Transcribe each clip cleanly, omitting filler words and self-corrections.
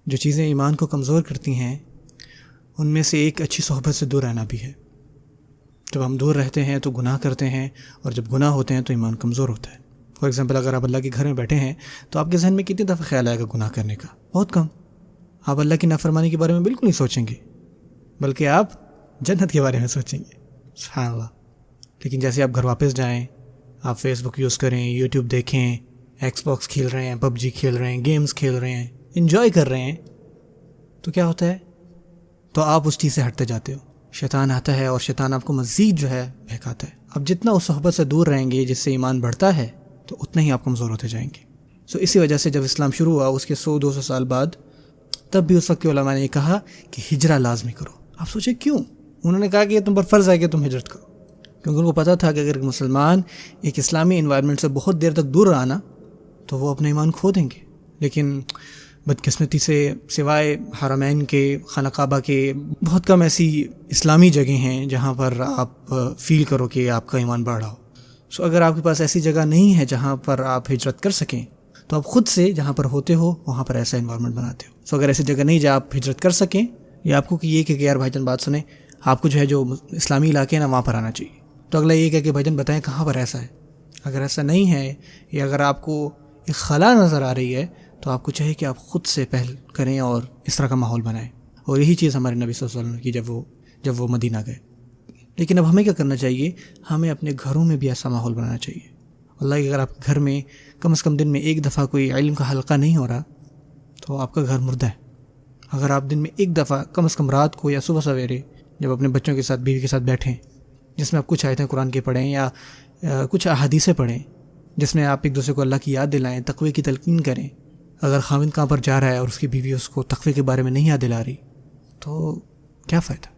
جو چیزیں ایمان کو کمزور کرتی ہیں ان میں سے ایک اچھی صحبت سے دور رہنا بھی ہے. جب ہم دور رہتے ہیں تو گناہ کرتے ہیں، اور جب گناہ ہوتے ہیں تو ایمان کمزور ہوتا ہے. فار ایگزامپل، اگر آپ اللہ کے گھر میں بیٹھے ہیں تو آپ کے ذہن میں کتنی دفعہ خیال آئے گا گناہ کرنے کا؟ بہت کم. آپ اللہ کی نافرمانی کے بارے میں بالکل نہیں سوچیں گے، بلکہ آپ جنت کے بارے میں سوچیں گے. سبحان اللہ. لیکن جیسے آپ گھر واپس جائیں، آپ فیس بک یوز کریں، یوٹیوب دیکھیں، ایکس باکس کھیل رہے ہیں، پب جی کھیل رہے ہیں، گیمز کھیل رہے ہیں، انجوائے کر رہے ہیں، تو کیا ہوتا ہے؟ تو آپ اس چیز سے ہٹتے جاتے ہو. شیطان آتا ہے اور شیطان آپ کو مزید جو ہے بہکاتا ہے. اب جتنا اس صحبت سے دور رہیں گے جس سے ایمان بڑھتا ہے تو اتنا ہی آپ کمزور ہوتے جائیں گے. اسی وجہ سے جب اسلام شروع ہوا اس کے 100-200 سال بعد، تب بھی اس وقت کے علماء نے کہا کہ ہجرہ لازمی کرو. آپ سوچیں کیوں؟ انہوں نے کہا کہ یہ تم پر فرض ہے کہ تم ہجرت کرو، کیونکہ ان کو پتہ تھا کہ اگر مسلمان ایک اسلامی انوائرمنٹ سے بہت دیر تک دور رہا نا تو وہ اپنا ایمان کھو دیں گے. لیکن بدقسمتی سے سوائے حرمین کے، خانہ کعبہ کے، بہت کم ایسی اسلامی جگہیں ہیں جہاں پر آپ فیل کرو کہ آپ کا ایمان بڑھ رہا ہو. اگر آپ کے پاس ایسی جگہ نہیں ہے جہاں پر آپ ہجرت کر سکیں تو آپ خود سے جہاں پر ہوتے ہو وہاں پر ایسا انوائرمنٹ بناتے ہو. اگر ایسی جگہ نہیں جہاں آپ ہجرت کر سکیں، یا آپ کو کہ یہ کہ یار بھائی جان بات سنیں، آپ کو جو ہے جو اسلامی علاقے ہیں نا وہاں پر آنا چاہیے، تو اگلا یہ کہ بھائی جان بتائیں کہاں پر ایسا ہے. اگر ایسا نہیں ہے، یا اگر آپ کو ایک خلا نظر آ رہی ہے، تو آپ کو چاہیے کہ آپ خود سے پہل کریں اور اس طرح کا ماحول بنائیں. اور یہی چیز ہمارے نبی صلی اللہ علیہ وسلم کی جب وہ مدینہ گئے. لیکن اب ہمیں کیا کرنا چاہیے؟ ہمیں اپنے گھروں میں بھی ایسا ماحول بنانا چاہیے. اللہ کہ اگر آپ کے گھر میں کم از کم دن میں ایک دفعہ کوئی علم کا حلقہ نہیں ہو رہا تو آپ کا گھر مردہ ہے. اگر آپ دن میں ایک دفعہ کم از کم رات کو یا صبح سویرے جب اپنے بچوں کے ساتھ، بیوی کے ساتھ بیٹھیں، جس میں آپ کچھ آیتیں قرآن کی پڑھیں یا کچھ احادیثیں پڑھیں، جس میں آپ ایک دوسرے کو اللہ کی یاد دلائیں، تقوی کی تلقین کریں. اگر خاوند کہاں پر جا رہا ہے اور اس کی بیوی اس کو تقوی کے بارے میں نہیں یاد دلا رہی تو کیا فائدہ؟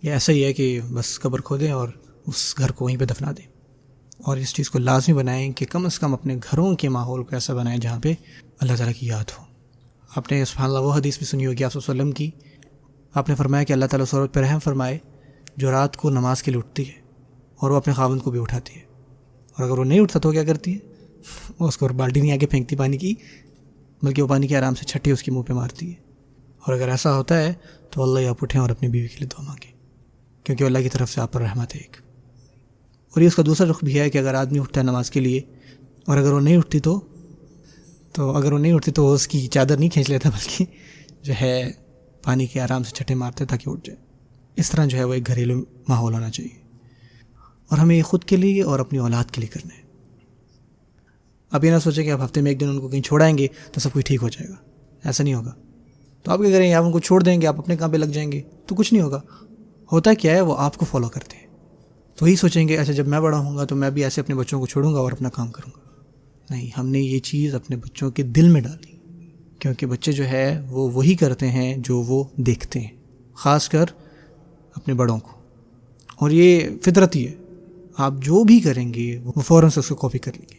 یہ ایسا ہی ہے کہ بس قبر کھودیں اور اس گھر کو وہیں پہ دفنا دیں. اور اس چیز کو لازمی بنائیں کہ کم از کم اپنے گھروں کے ماحول کو ایسا بنائیں جہاں پہ اللہ تعالیٰ کی یاد ہو. آپ نے سبحان اللہ وہ حدیث بھی سنی ہوگی آپ صلی اللہ علیہ وسلم کی. آپ نے فرمایا کہ اللہ تعالیٰ اس عورت پہ رحم فرمائے جو رات کو نماز کے لیے اٹھتی ہے اور وہ اپنے خاوند کو بھی اٹھاتی ہے، اور اگر وہ نہیں اٹھتا تو کیا کرتی ہے؟ وہ اس کو بالٹی نہیں آگے پھینکتی پانی کی، بلکہ وہ پانی کی آرام سے چھٹی اس کے منہ پہ مارتی ہے. اور اگر ایسا ہوتا ہے تو اللہ آپ اٹھیں اور اپنی بیوی کے لیے دعا مانگیں، کیونکہ اللہ کی طرف سے آپ پر رحمت ہے ایک. اور یہ اس کا دوسرا رخ بھی ہے کہ اگر آدمی اٹھتا ہے نماز کے لیے اور اگر وہ نہیں اٹھتی تو وہ اس کی چادر نہیں کھینچ لیتا، بلکہ جو ہے پانی کے آرام سے چھٹے مارتے تاکہ اٹھ جائے. اس طرح جو ہے وہ ایک گھریلو ماحول ہونا چاہیے، اور ہمیں یہ خود کے لیے اور اپنی اولاد کے لیے کرنا ہے. اب یہ نہ سوچیں کہ آپ ہفتے میں ایک دن ان کو کہیں چھوڑائیں گے تو سب کچھ ٹھیک ہو جائے گا. ایسا نہیں ہوگا. تو آپ کیا کریں گے؟ آپ ان کو چھوڑ دیں گے، آپ اپنے کام پہ لگ جائیں گے تو کچھ نہیں ہوگا. ہوتا کیا ہے؟ وہ آپ کو فالو کرتے ہیں. تو وہی سوچیں گے اچھا جب میں بڑا ہوں گا تو میں بھی ایسے اپنے بچوں کو چھوڑوں گا اور اپنا کام کروں گا. نہیں، ہم نے یہ چیز اپنے بچوں کے دل میں ڈالی، کیونکہ بچے جو ہے وہ وہی کرتے ہیں جو وہ دیکھتے ہیں، خاص کر اپنے بڑوں کو. اور یہ فطرتی ہے، آپ جو بھی کریں گے وہ فوراً سے اس کو کاپی کر لیں گے.